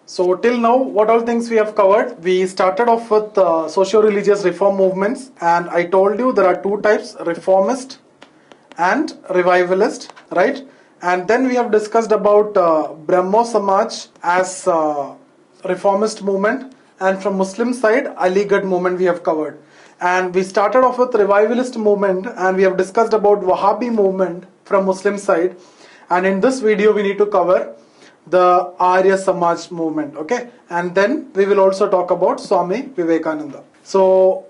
So till now, what all things we have covered? We started off with socio-religious reform movements, and I told you there are two types: reformist and revivalist, right? And then we have discussed about Brahmo Samaj as reformist movement, and from Muslim side, Aligarh movement we have covered. And we started off with revivalist movement, and we have discussed about Wahhabi movement from Muslim side. And in this video, we need to cover the Arya Samaj movement, okay? And then we will also talk about Swami Vivekananda. So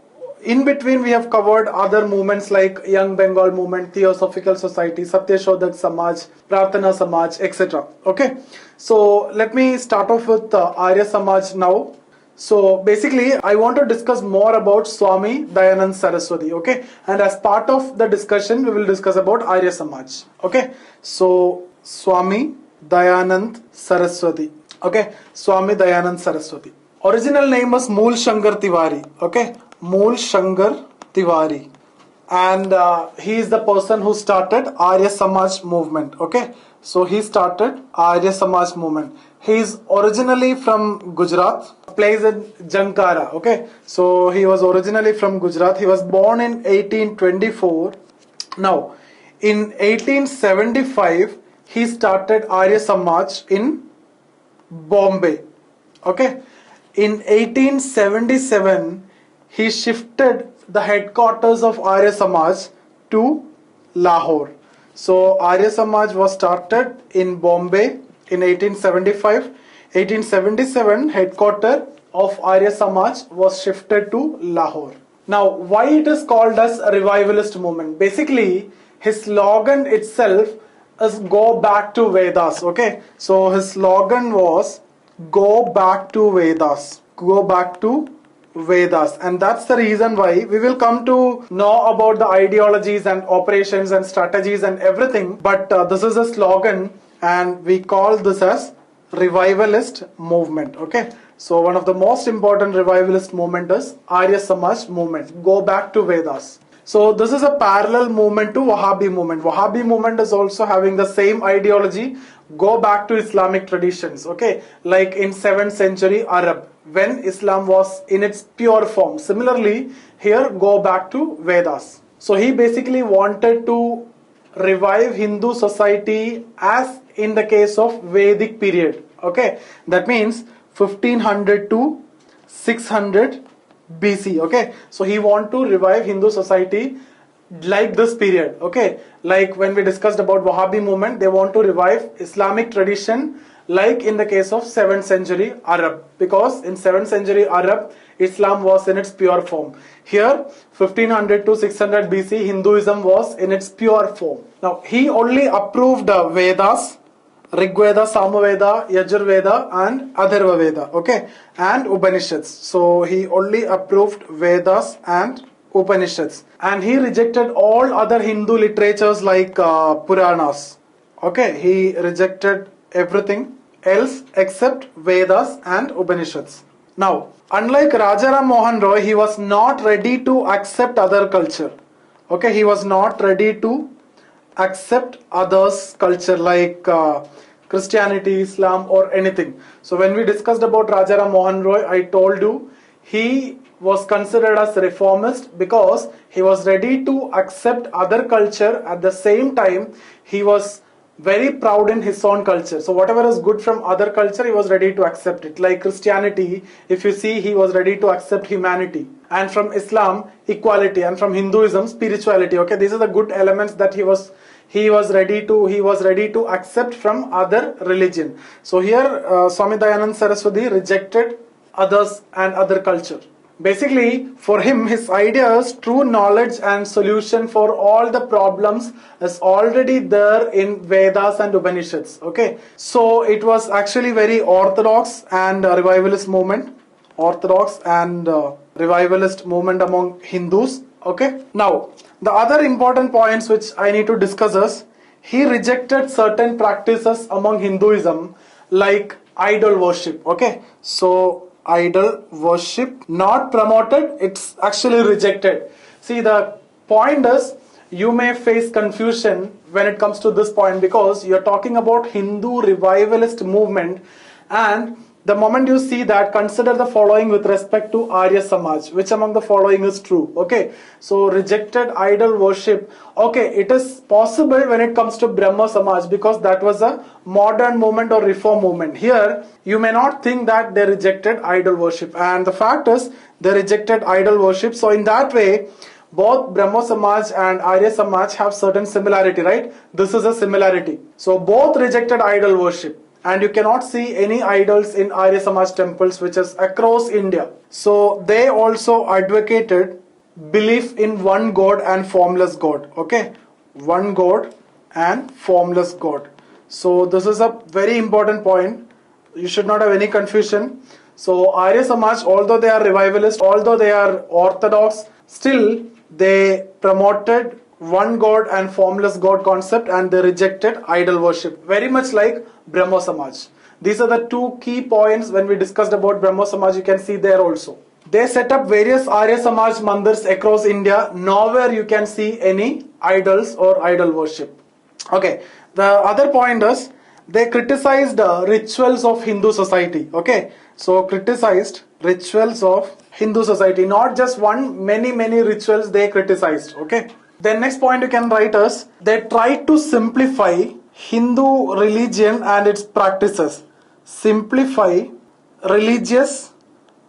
in between we have covered other movements like Young Bengal movement, Theosophical Society, Satyashodhak Samaj, Prarthana Samaj, etc. Okay, so let me start off with Arya Samaj now. So basically I want to discuss more about Swami Dayanand Saraswati, okay? And as part of the discussion we will discuss about Arya Samaj, okay? So Swami Dayanand Saraswati, okay? Swami Dayanand Saraswati. Original name was Mool Shankar Tiwari, okay? Mool Shankar Tiwari. And he is the person who started Arya Samaj movement, okay? So he started Arya Samaj movement. He is originally from Gujarat, plays in Jankara, okay? So he was originally from Gujarat. He was born in 1824. Now, in 1875, he started Arya Samaj in Bombay, okay? In 1877, he shifted the headquarters of Arya Samaj to Lahore. So Arya Samaj was started in Bombay in 1875. 1877, headquarters of Arya Samaj was shifted to Lahore. Now, why it is called as a revivalist movement? Basically, his slogan itself is go back to Vedas, okay? So his slogan was go back to Vedas, go back to Vedas, and that's the reason why we will come to know about the ideologies and operations and strategies and everything, but this is a slogan and we call this as revivalist movement, okay? So one of the most important revivalist movement is Arya Samaj movement, go back to Vedas. So this is a parallel movement to Wahhabi movement. Wahhabi movement is also having the same ideology, go back to Islamic traditions, okay? Like in 7th century Arab, when Islam was in its pure form. Similarly, here go back to Vedas. So he basically wanted to revive Hindu society as in the case of Vedic period, okay? That means 1500 to 600 BC, okay? So he want to revive Hindu society like this period, okay? Like when we discussed about Wahhabi movement, they want to revive Islamic tradition like in the case of 7th century Arab, because in 7th century Arab, Islam was in its pure form. Here, 1500 to 600 BC, Hinduism was in its pure form. Now, he only approved Vedas, Rigveda, Samaveda, Yajurveda and Atharva Veda, okay, and Upanishads. So he only approved Vedas and Upanishads, and he rejected all other Hindu literatures like Puranas, okay? He rejected everything else except Vedas and Upanishads. Now, unlike Rajaram Mohan Roy, he was not ready to accept other culture, okay? He was not ready to accept others' culture like Christianity, Islam or anything. So when we discussed about Rajaram Mohan Roy, I told you he was considered as reformist because he was ready to accept other culture. At the same time, he was very proud in his own culture. So whatever is good from other culture, he was ready to accept it. Like Christianity, if you see, he was ready to accept humanity. And from Islam, equality. And from Hinduism, spirituality. Okay, these are the good elements that he was ready to accept from other religion. So here Swami Dayanand Saraswati rejected others and other culture. Basically, for him, his idea is true knowledge and solution for all the problems is already there in Vedas and Upanishads, okay? So it was actually very orthodox and revivalist movement, orthodox and revivalist movement among Hindus, okay? Now, the other important points which I need to discuss is, he rejected certain practices among Hinduism like idol worship, okay? So idol worship not promoted, it's actually rejected. See, the point is, you may face confusion when it comes to this point because you're talking about Hindu revivalist movement and the moment you see that, consider the following with respect to Arya Samaj. Which among the following is true? Okay, so rejected idol worship. Okay, it is possible when it comes to Brahmo Samaj, because that was a modern movement or reform movement. Here, you may not think that they rejected idol worship, and the fact is they rejected idol worship. So in that way, both Brahmo Samaj and Arya Samaj have certain similarity, right? This is a similarity. So both rejected idol worship, and you cannot see any idols in Arya Samaj temples, which is across India. So they also advocated belief in one God and formless God. Okay, one God and formless God. So this is a very important point. You should not have any confusion. So Arya Samaj, although they are revivalist, although they are orthodox, still they promoted one God and formless God concept, and they rejected idol worship, very much like Brahmo Samaj. These are the two key points when we discussed about Brahmo Samaj. You can see there also. They set up various Arya Samaj mandirs across India. Nowhere you can see any idols or idol worship. Okay, the other point is they criticized rituals of Hindu society. Okay, so criticized rituals of Hindu society, not just one, many rituals they criticized. Okay, then next point you can write is they tried to simplify Hindu religion and its practices. Simplify religious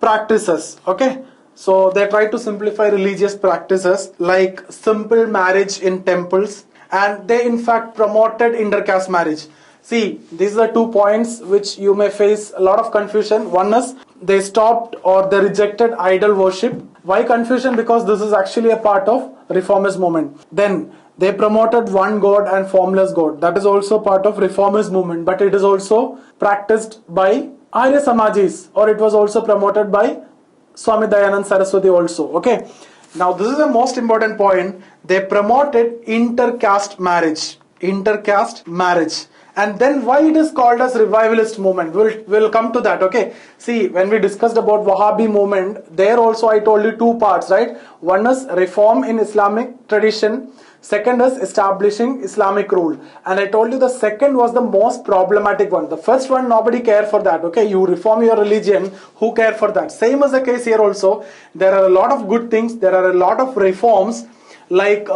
practices. Okay, so they try to simplify religious practices like simple marriage in temples, and they in fact promoted inter-caste marriage. See, these are 2 points which you may face a lot of confusion. One is they stopped or they rejected idol worship. Why confusion? Because this is actually a part of reformist movement. Then they promoted one God and formless God. That is also part of reformist movement, but it is also practiced by Arya Samajis, or it was also promoted by Swami Dayanand Saraswati also. Okay, now this is the most important point. They promoted inter-caste marriage. Inter-caste marriage. And then why it is called as revivalist movement, we'll come to that. Okay, see, when we discussed about Wahhabi movement, there also I told you 2 parts, right? One is reform in Islamic tradition, second is establishing Islamic rule, and I told you the second was the most problematic one. The first one, nobody cared for that. Okay, you reform your religion, who cared for that? Same is the case here also. There are a lot of good things, there are a lot of reforms, like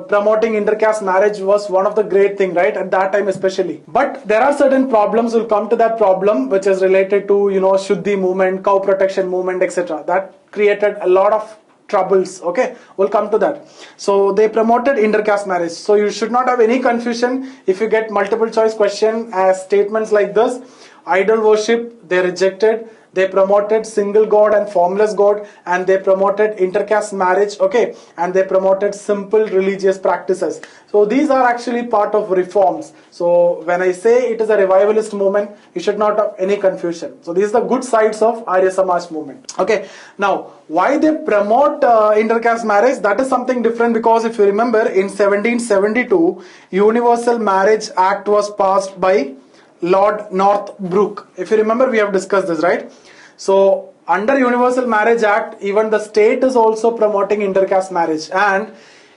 promoting inter-caste marriage was one of the great thing, right, at that time especially. But there are certain problems. We'll come to that problem, which is related to, you know, Shuddhi movement, cow protection movement, etc. That created a lot of troubles. Okay, we'll come to that. So they promoted inter-caste marriage. So you should not have any confusion if you get multiple choice question as statements like this. Idol worship they rejected, they promoted single God and formless God, and they promoted inter-caste marriage. Okay, and they promoted simple religious practices. So these are actually part of reforms. So when I say it is a revivalist movement, you should not have any confusion. So these are the good sides of Arya Samaj movement. Okay, now why they promote inter-caste marriage? That is something different, because if you remember, in 1772 Universal Marriage Act was passed by Lord Northbrook. If you remember, we have discussed this, right? So under Universal Marriage Act, even the state is also promoting inter-caste marriage, and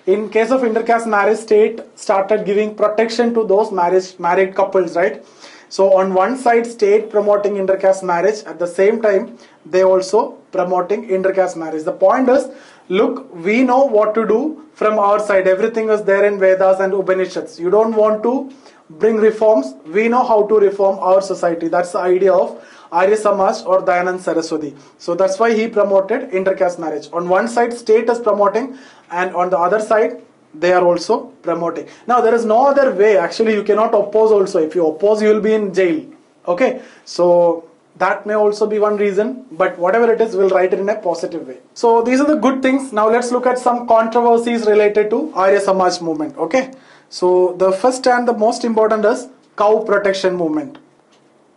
in case of inter-caste marriage, state started giving protection to those married couples, right? So on one side, state promoting inter-caste marriage, at the same time they also promoting inter-caste marriage. The point is, look, we know what to do from our side. Everything is there in Vedas and Upanishads. You don't want to bring reforms, we know how to reform our society. That's the idea of Arya Samaj or Dayanand Saraswati. So that's why he promoted inter-caste marriage. On one side, state is promoting, and on the other side, they are also promoting. Now there is no other way. Actually, you cannot oppose also. If you oppose, you will be in jail. Okay, so that may also be one reason, but whatever it is, we'll write it in a positive way. So these are the good things. Now let's look at some controversies related to Arya Samaj movement. Okay, so the first and the most important is cow protection movement.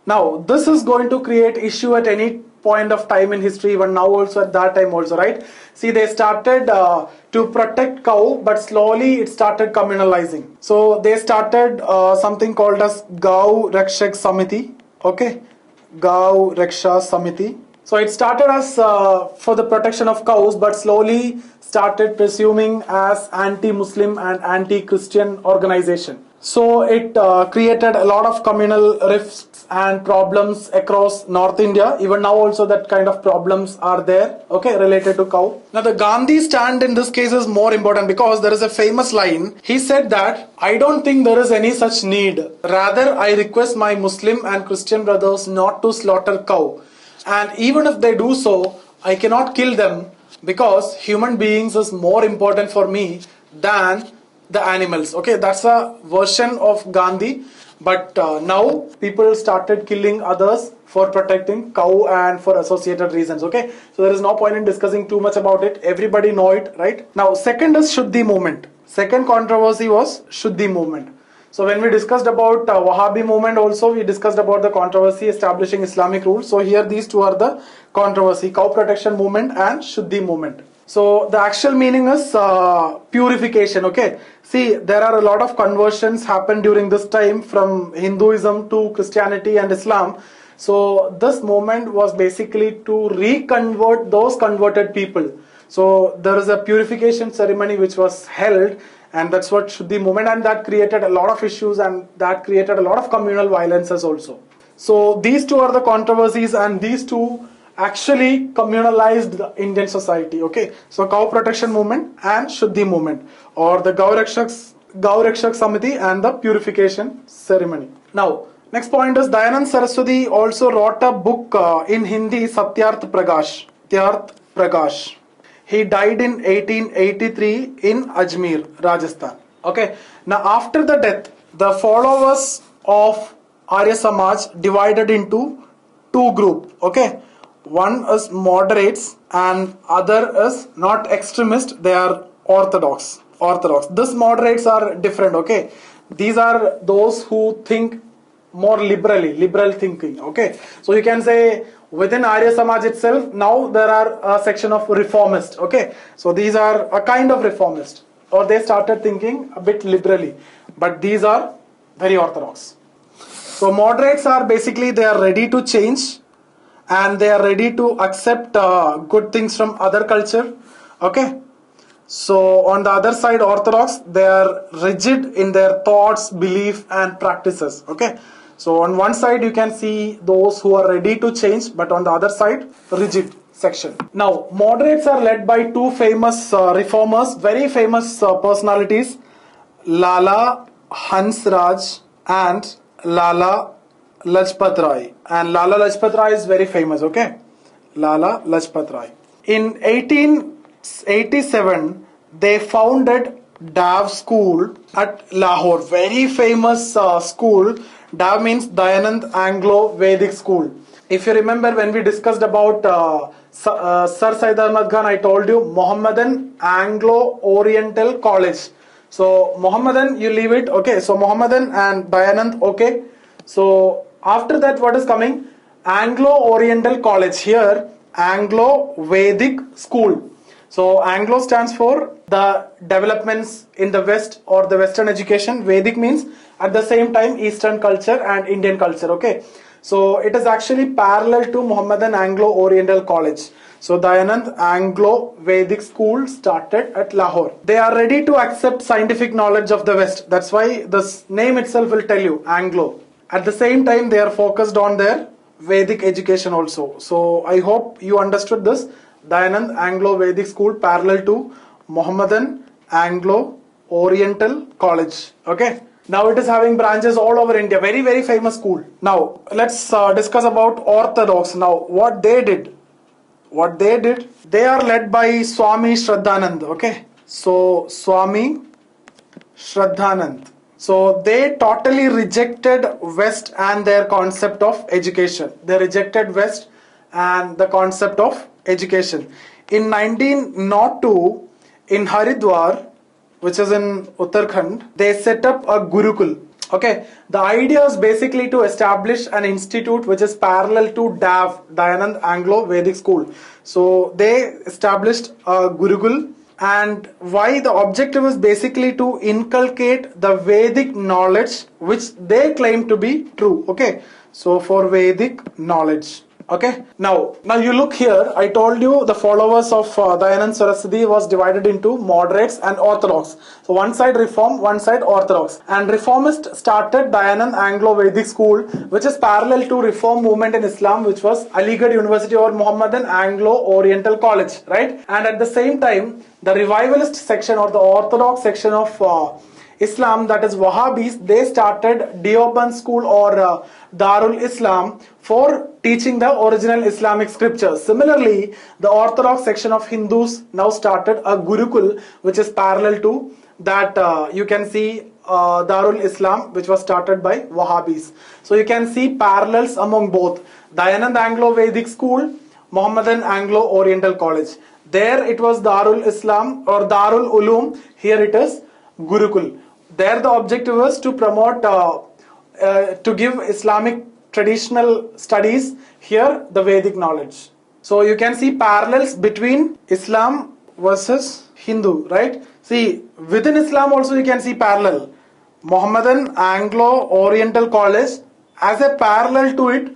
Now this is going to create issue at any point of time in history, even now also, at that time also, right? See, they started to protect cow, but slowly it started communalizing. So they started something called as Gau Rakshak Samiti. Okay, Gau Raksha Samiti. So it started as for the protection of cows, but slowly started presuming as anti-Muslim and anti-Christian organization. So it created a lot of communal rifts and problems across North India. Even now also that kind of problems are there, okay, related to cow. Now the Gandhi stand in this case is more important because there is a famous line. He said that, I don't think there is any such need. Rather, I request my Muslim and Christian brothers not to slaughter cow. And even if they do so, I cannot kill them because human beings is more important for me than the animals. Okay, that's a version of Gandhi, but now people started killing others for protecting cow and for associated reasons. Okay, so there is no point in discussing too much about it. Everybody know it, right? Now second is Shuddhi Movement. Second controversy was Shuddhi Movement. So when we discussed about Wahhabi movement also, we discussed about the controversy establishing Islamic rules. So here these two are the controversy: cow protection movement and Shuddhi movement. So the actual meaning is purification. Okay, see, there are a lot of conversions happened during this time from Hinduism to Christianity and Islam. So this movement was basically to reconvert those converted people. So there is a purification ceremony which was held, and that's what Shuddhi movement, and that created a lot of issues and that created a lot of communal violences also. So these two are the controversies, and these two actually communalized the Indian society. Okay, so cow protection movement and Shuddhi movement, or the Gau Rakshak Samiti and the purification ceremony. Now next point is Dayanand Saraswati also wrote a book in Hindi, Satyarth Prakash. He died in 1883 in Ajmer, Rajasthan. Okay, now after the death, the followers of Arya Samaj divided into two groups. Okay, one is moderates and other is not extremist, they are orthodox. These moderates are different. Okay, these are those who think more liberal thinking. Okay, so you can say within Arya Samaj itself, now there are a section of reformist. Okay, so these are a kind of reformist, or they started thinking a bit liberally, but these are very orthodox. So moderates are basically, they are ready to change and they are ready to accept good things from other culture. Okay, so on the other side, orthodox, they are rigid in their thoughts, belief and practices. Okay, so on one side you can see those who are ready to change, but on the other side, rigid section. Now moderates are led by two famous reformers, very famous personalities, Lala Hansraj and Lala Lajpat Rai. And Lala Lajpat Rai is very famous. Okay, Lala Lajpat Rai. In 1887, they founded Dav School at Lahore. Very famous school. Dav means Dayanand Anglo-Vedic School. If you remember when we discussed about Sir Syed Ahmad Khan, I told you Mohammedan Anglo-Oriental College. So Mohammedan, you leave it. Okay, so Mohammedan and Dayanand. Okay, so after that what is coming? Anglo-Oriental College. Here Anglo-Vedic School. So Anglo stands for the developments in the West or the Western education. Vedic means at the same time Eastern culture and Indian culture. Okay, so it is actually parallel to Mohammedan Anglo-Oriental College. So Dayanand Anglo-Vedic School started at Lahore. They are ready to accept scientific knowledge of the West. That's why this name itself will tell you Anglo. At the same time, they are focused on their Vedic education also. So I hope you understood this. Dayanand Anglo-Vedic School parallel to Mohammedan Anglo-Oriental College. Okay. Now it is having branches all over India. Very, very famous school. Now let's discuss about Orthodox. Now what they did. They are led by Swami Shraddhanand. Okay. So Swami Shraddhanand. So they totally rejected West and their concept of education. They rejected West and the concept of education. In 1902, in Haridwar, which is in Uttarakhand, they set up a Gurukul. Okay, the idea is basically to establish an institute which is parallel to DAV, Dayanand Anglo-Vedic School. So they established a Gurukul. And why? The objective is basically to inculcate the Vedic knowledge which they claim to be true. Okay, so for Vedic knowledge. Okay, now you look here. I told you the followers of Dayanand Saraswati was divided into moderates and orthodox. So one side reform, one side orthodox. And reformist started Dayanand Anglo-Vedic school, which is parallel to reform movement in Islam, which was Aligarh University or Muhammadan Anglo-Oriental College, right? And at the same time, the revivalist section or the orthodox section of Islam, that is Wahhabis, they started Deoband school or Darul Islam for teaching the original Islamic scriptures. Similarly, the orthodox section of Hindus now started a Gurukul, which is parallel to that. You can see Darul Islam, which was started by Wahhabis. So you can see parallels among both Dayanand Anglo-Vedic school, Muhammadan Anglo-Oriental College. There it was Darul Islam or Darul Ulum. Here it is Gurukul. There the objective was to promote, to give Islamic traditional studies, here the Vedic knowledge. So you can see parallels between Islam versus Hindu, right? See, within Islam also you can see parallel. Muhammadan Anglo-Oriental College, as a parallel to it,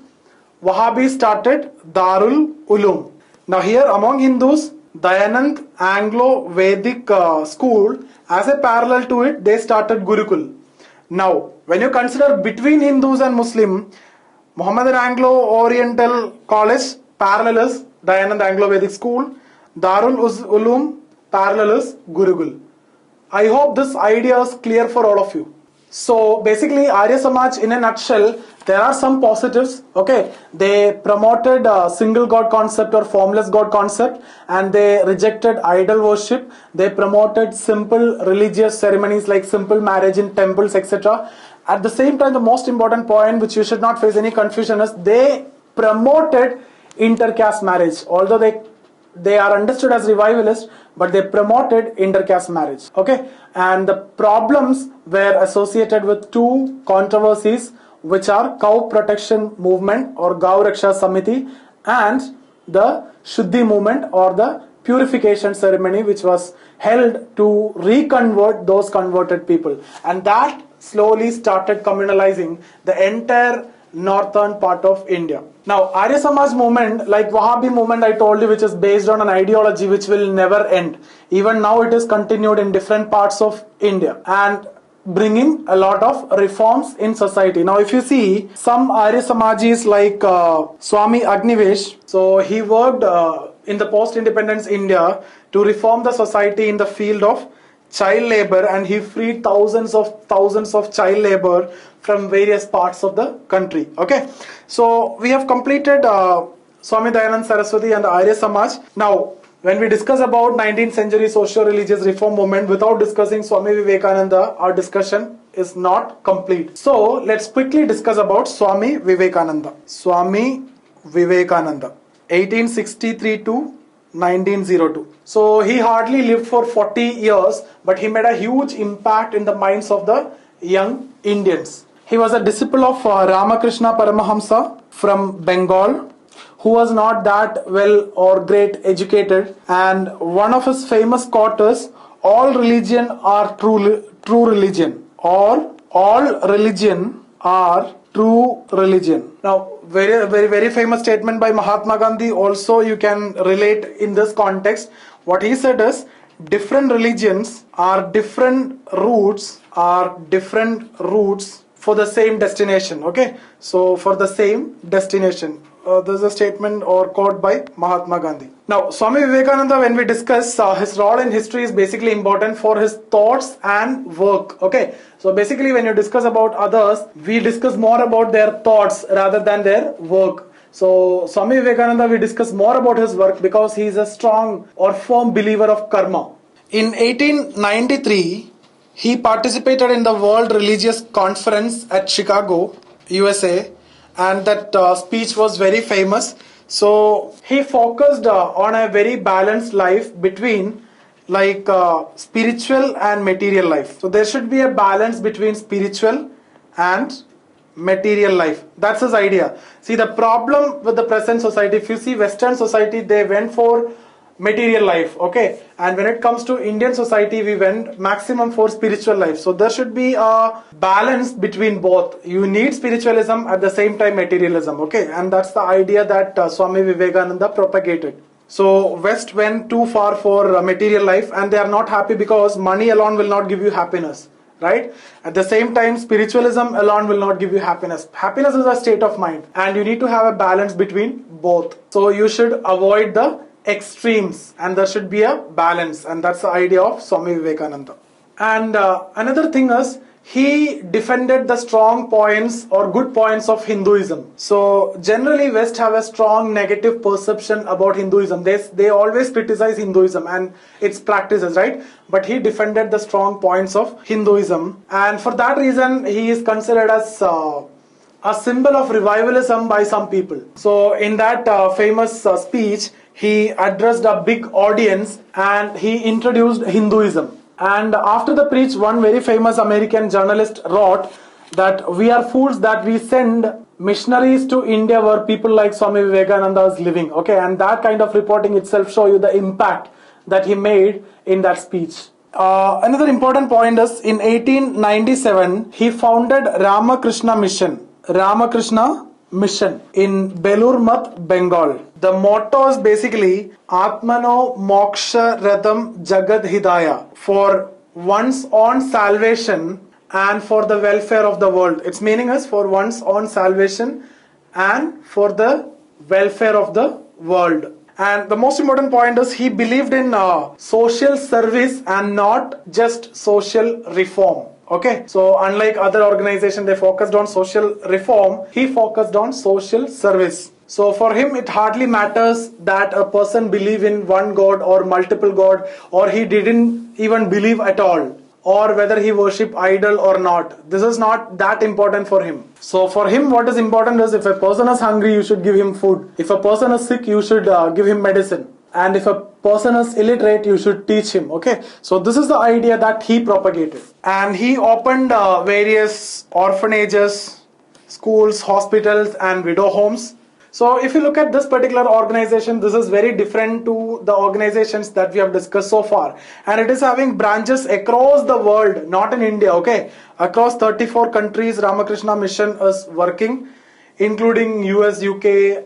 Wahhabi started Darul Ulum. Now here among Hindus, Dayanand Anglo-Vedic school, as a parallel to it, they started Gurukul. Now, when you consider between Hindus and Muslim, Muhammadan Anglo-Oriental College, parallel is Dayanand Anglo-Vedic school, Darul Ulum, parallel is Gurukul. I hope this idea is clear for all of you. So basically, Arya Samaj in a nutshell, there are some positives. Okay, they promoted single God concept or formless God concept, and they rejected idol worship. They promoted simple religious ceremonies like simple marriage in temples, etc. At the same time, the most important point which you should not face any confusion is they promoted inter-caste marriage. Although they are understood as revivalists, but they promoted inter-caste marriage. Okay, and the problems were associated with two controversies, which are cow protection movement or Gau Raksha Samiti and the Shuddhi Movement or the purification ceremony, which was held to reconvert those converted people, and that slowly started communalizing the entire northern part of India. Now, Arya Samaj movement, like Wahhabi movement I told you, which is based on an ideology which will never end. Even now it is continued in different parts of India and bringing a lot of reforms in society. Now, if you see some Arya Samajis like Swami Agnivesh, so he worked in the post-independence India to reform the society in the field of child labor, and he freed thousands of child labor from various parts of the country. Okay, so we have completed Swami Dayanand Saraswati and the Arya Samaj. Now, when we discuss about 19th century socio-religious reform movement without discussing Swami Vivekananda, our discussion is not complete. So let's quickly discuss about Swami Vivekananda. Swami Vivekananda, 1863 to 1902. So he hardly lived for 40 years, but he made a huge impact in the minds of the young Indians. He was a disciple of Ramakrishna Paramahamsa from Bengal, who was not that well or great educated, and one of his famous quotes is, all religion are true religion, or all religion are true religion. Now, very famous statement by Mahatma Gandhi also you can relate in this context. What he said is, different religions are different routes for the same destination. Okay, so for the same destination. This is a statement or quote by Mahatma Gandhi. Now, Swami Vivekananda, when we discuss his role in history, is basically important for his thoughts and work. Okay, so basically when you discuss about others, we discuss more about their thoughts rather than their work. So Swami Vivekananda, we discuss more about his work because he is a strong or firm believer of karma. In 1893, he participated in the World Religious Conference at Chicago, USA, and that speech was very famous. So he focused on a very balanced life between like spiritual and material life. So there should be a balance between spiritual and material life. That's his idea. See, the problem with the present society, if you see Western society, they went for material life, okay? And when it comes to Indian society, we went maximum for spiritual life. So there should be a balance between both. You need spiritualism at the same time materialism, okay? And that's the idea that Swami Vivekananda propagated. So West went too far for material life, and they are not happy because money alone will not give you happiness, right? At the same time, spiritualism alone will not give you happiness. Happiness is a state of mind, and you need to have a balance between both. So you should avoid the extremes, and there should be a balance, and that's the idea of Swami Vivekananda. And another thing is, he defended the strong points or good points of Hinduism. So generally West have a strong negative perception about Hinduism. They always criticize Hinduism and its practices, right? But he defended the strong points of Hinduism, and for that reason he is considered as a symbol of revivalism by some people. So in that famous speech, he addressed a big audience and he introduced Hinduism. And after the preach, one very famous American journalist wrote that we are fools that we send missionaries to India where people like Swami Vivekananda is living. Okay, and that kind of reporting itself show you the impact that he made in that speech. Another important point is, in 1897, he founded Ramakrishna Mission in Belur-Mat, Bengal. The motto is basically Atmano Moksha Radham Jagad Hidaya, for one's own salvation and for the welfare of the world. Its meaning is for one's own salvation and for the welfare of the world. And the most important point is, he believed in social service and not just social reform. Okay, so unlike other organizations, they focused on social reform, he focused on social service. So for him, it hardly matters that a person believe in one God or multiple God, or he didn't even believe at all, or whether he worship idol or not. This is not that important for him. So for him, what is important is, if a person is hungry, you should give him food. If a person is sick, you should give him medicine. And if a person is illiterate, you should teach him. Okay, so this is the idea that he propagated. And he opened various orphanages, schools, hospitals, and widow homes. So if you look at this particular organization, this is very different to the organizations that we have discussed so far. And it is having branches across the world, not in India, okay? Across 34 countries, Ramakrishna Mission is working, including US, UK,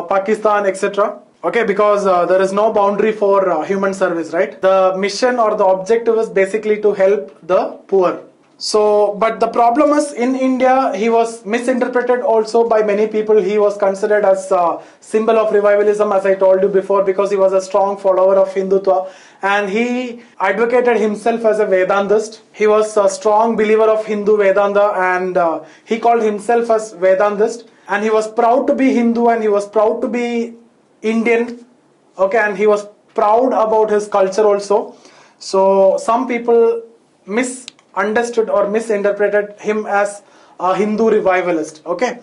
Pakistan, etc. Okay, because there is no boundary for human service, right? The mission or the objective is basically to help the poor. So, but the problem is, in India, he was misinterpreted also by many people. He was considered as a symbol of revivalism, as I told you before, because he was a strong follower of Hindutva. And he advocated himself as a Vedantist. He was a strong believer of Hindu Vedanta, and he called himself as Vedantist. And he was proud to be Hindu, and he was proud to be Indian, okay, and he was proud about his culture also. So some people misunderstood or misinterpreted him as a Hindu revivalist, okay.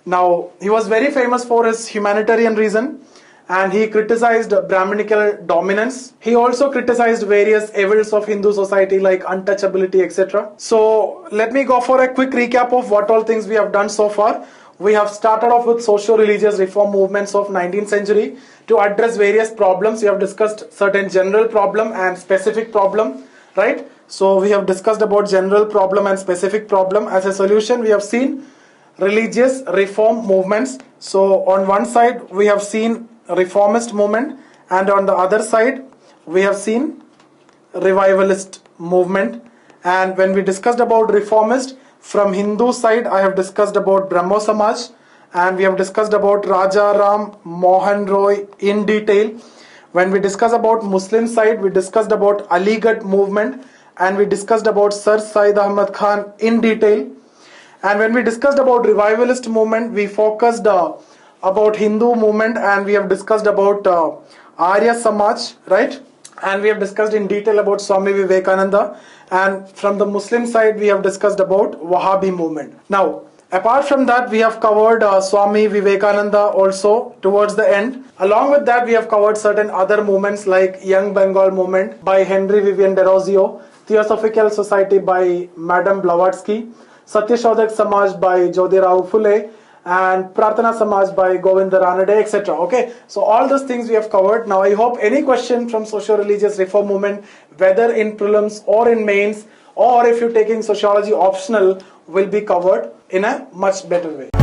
Now, he was very famous for his humanitarian reason, and he criticized Brahminical dominance. He also criticized various evils of Hindu society like untouchability, etc. So let me go for a quick recap of what all things we have done so far. We have started off with socio-religious reform movements of 19th century to address various problems. We have discussed certain general problem and specific problem, right? So we have discussed about general problem and specific problem. As a solution, we have seen religious reform movements. So on one side, we have seen reformist movement, and on the other side, we have seen revivalist movement. And when we discussed about reformist, from Hindu side, I have discussed about Brahmo Samaj, and we have discussed about Raja Ram Mohan Roy in detail. When we discuss about Muslim side, we discussed about Aligarh movement, and we discussed about Sir Syed Ahmad Khan in detail. And when we discussed about revivalist movement, we focused about Hindu movement, and we have discussed about Arya Samaj, right? And we have discussed in detail about Swami Vivekananda. And from the Muslim side, we have discussed about Wahhabi movement. Now, apart from that, we have covered Swami Vivekananda also towards the end. Along with that, we have covered certain other movements like Young Bengal movement by Henry Vivian Derozio, Theosophical Society by Madame Blavatsky, Satyashodhak Samaj by Jyotirao Phule, and Prarthana Samaj by Govinda Ranade, etc. Okay, so all those things we have covered. Now I hope any question from socio-religious reform movement, whether in prelims or in mains, or if you're taking sociology optional, will be covered in a much better way.